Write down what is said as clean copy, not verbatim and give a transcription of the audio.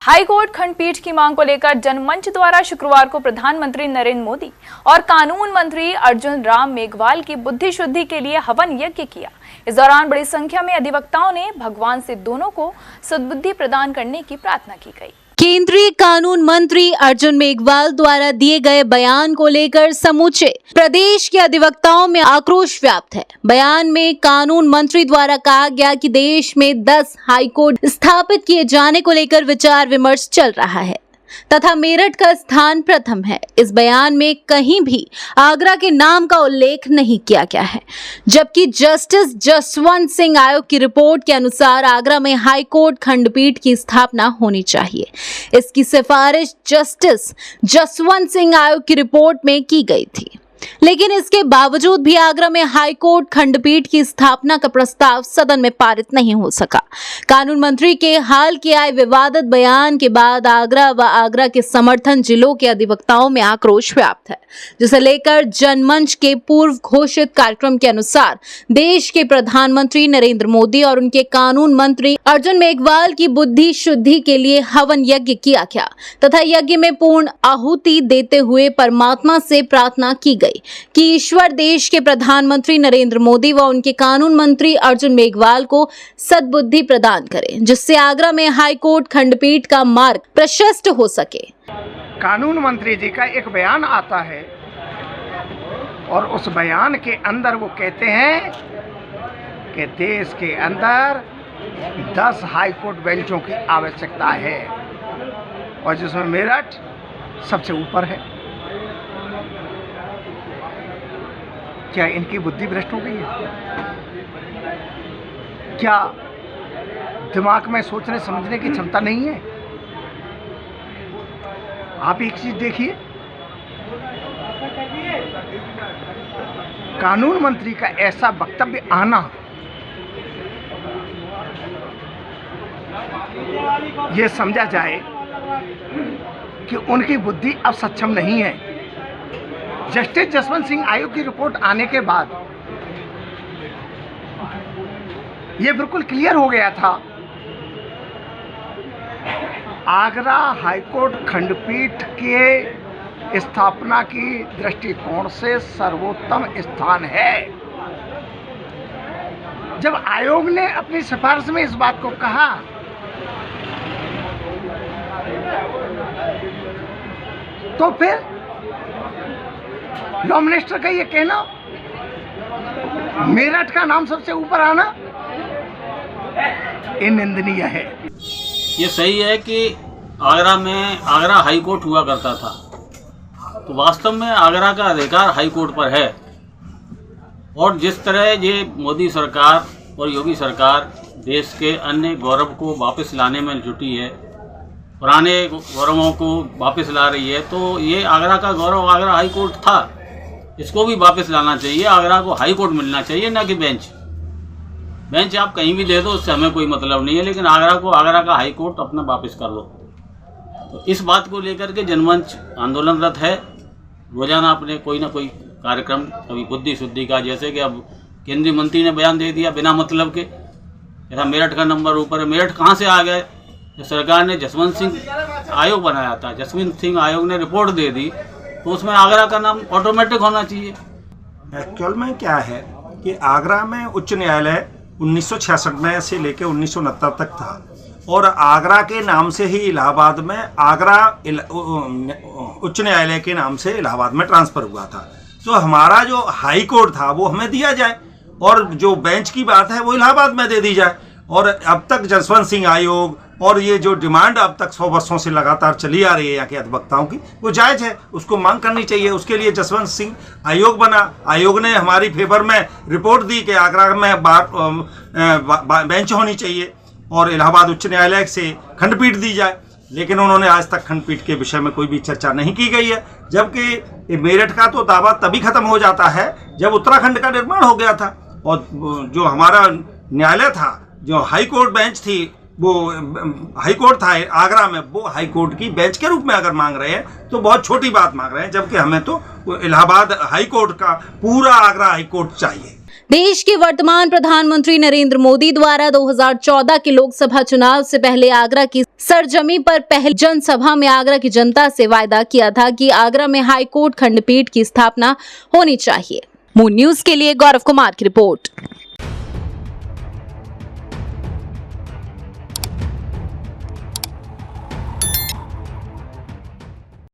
High court खंडपीठ की मांग को लेकर जनमंच द्वारा शुक्रवार को प्रधानमंत्री नरेंद्र मोदी और कानून मंत्री अर्जुन राम मेघवाल की बुद्धि शुद्धि के लिए हवन यज्ञ किया। इस दौरान बड़ी संख्या में अधिवक्ताओं ने भगवान से दोनों को सद्बुद्धि प्रदान करने की प्रार्थना की गई। केंद्रीय कानून मंत्री अर्जुन मेघवाल द्वारा दिए गए बयान को लेकर समूचे प्रदेश के अधिवक्ताओं में आक्रोश व्याप्त है। बयान में कानून मंत्री द्वारा कहा गया कि देश में 10 हाईकोर्ट स्थापित किए जाने को लेकर विचार विमर्श चल रहा है तथा मेरठ का स्थान प्रथम है। इस बयान में कहीं भी आगरा के नाम का उल्लेख नहीं किया गया है, जबकि जस्टिस जसवंत सिंह आयोग की रिपोर्ट के अनुसार आगरा में हाई कोर्ट खंडपीठ की स्थापना होनी चाहिए। इसकी सिफारिश जस्टिस जसवंत सिंह आयोग की रिपोर्ट में की गई थी, लेकिन इसके बावजूद भी आगरा में हाई कोर्ट खंडपीठ की स्थापना का प्रस्ताव सदन में पारित नहीं हो सका। कानून मंत्री के हाल के आए विवादित बयान के बाद आगरा व आगरा के समर्थन जिलों के अधिवक्ताओं में आक्रोश व्याप्त है, जिसे लेकर जनमंच के पूर्व घोषित कार्यक्रम के अनुसार देश के प्रधानमंत्री नरेंद्र मोदी और उनके कानून मंत्री अर्जुन मेघवाल की बुद्धि शुद्धि के लिए हवन यज्ञ किया गया तथा यज्ञ में पूर्ण आहुति देते हुए परमात्मा से प्रार्थना की गई कि ईश्वर देश के प्रधानमंत्री नरेंद्र मोदी व उनके कानून मंत्री अर्जुन मेघवाल को सद्बुद्धि प्रदान करें, जिससे आगरा में हाई कोर्ट खंडपीठ का मार्ग प्रशस्त हो सके। कानून मंत्री जी का एक बयान आता है और उस बयान के अंदर वो कहते हैं कि देश के अंदर 10 हाई कोर्ट बेंचों की आवश्यकता है और जिसमें मेरठ सबसे ऊपर है। क्या इनकी बुद्धि भ्रष्ट हो गई है? क्या दिमाग में सोचने समझने की क्षमता नहीं है? आप एक चीज देखिए, कानून मंत्री का ऐसा वक्तव्य आना यह समझा जाए कि उनकी बुद्धि अब सक्षम नहीं है। जस्टिस जसवंत सिंह आयोग की रिपोर्ट आने के बाद यह बिल्कुल क्लियर हो गया था, आगरा हाईकोर्ट खंडपीठ के स्थापना की दृष्टिकोण से सर्वोत्तम स्थान है। जब आयोग ने अपनी सिफारिश में इस बात को कहा तो फिर लॉ मिनिस्टर का ये कहना, मेरठ का नाम सबसे ऊपर आना, ये निंदनीय है। ये सही है कि आगरा हाई कोर्ट हुआ करता था, तो वास्तव में आगरा का अधिकार हाई कोर्ट पर है। और जिस तरह ये मोदी सरकार और योगी सरकार देश के अन्य गौरव को वापस लाने में जुटी है, पुराने गौरवों को वापस ला रही है, तो ये आगरा का गौरव आगरा हाई कोर्ट था, इसको भी वापस लाना चाहिए। आगरा को हाई कोर्ट मिलना चाहिए, ना कि बेंच आप कहीं भी दे दो, उससे हमें कोई मतलब नहीं है, लेकिन आगरा का हाई कोर्ट अपना वापस कर लो। तो इस बात को लेकर के जनमंच आंदोलनरत है। रोजाना अपने कोई ना कोई कार्यक्रम, कभी बुद्धि शुद्धि का, जैसे कि अब केंद्रीय मंत्री ने बयान दे दिया बिना मतलब के, ऐसा मेरठ का नंबर ऊपर है। मेरठ कहाँ से आ गए? सरकार ने जसवंत सिंह आयोग बनाया था, जसवंत सिंह आयोग ने रिपोर्ट दे दी, तो उसमें आगरा का नाम ऑटोमेटिक होना चाहिए। एक्चुअल में क्या है कि आगरा में उच्च न्यायालय 1966 में से लेकर 1969 तक था और आगरा के नाम से ही इलाहाबाद में आगरा उच्च न्यायालय के नाम से इलाहाबाद में ट्रांसफ़र हुआ था। तो हमारा जो हाई कोर्ट था वो हमें दिया जाए और जो बेंच की बात है वो इलाहाबाद में दे दी जाए। और अब तक जसवंत सिंह आयोग और ये जो डिमांड अब तक 100 वर्षों से लगातार चली आ रही है यहाँ के अधिवक्ताओं की, वो जायज़ है, उसको मांग करनी चाहिए। उसके लिए जसवंत सिंह आयोग बना, आयोग ने हमारी फेवर में रिपोर्ट दी कि आगरा में बेंच होनी चाहिए और इलाहाबाद उच्च न्यायालय से खंडपीठ दी जाए, लेकिन उन्होंने आज तक खंडपीठ के विषय में कोई भी चर्चा नहीं की गई है। जबकि मेरठ का तो दावा तभी खत्म हो जाता है जब उत्तराखंड का निर्माण हो गया था और जो हमारा न्यायालय था, जो हाई कोर्ट बेंच थी, वो हाई कोर्ट था आगरा में, वो हाई कोर्ट की बेंच के रूप में अगर मांग रहे हैं तो बहुत छोटी बात मांग रहे हैं, जबकि हमें तो इलाहाबाद हाई कोर्ट का पूरा आगरा हाई कोर्ट चाहिए। देश के वर्तमान प्रधानमंत्री नरेंद्र मोदी द्वारा 2014 के लोकसभा चुनाव से पहले आगरा की सरजमी पर पहली जनसभा में आगरा की जनता से वायदा किया था कि आगरा में हाई कोर्ट खंडपीठ की स्थापना होनी चाहिए। मून न्यूज के लिए गौरव कुमार की रिपोर्ट।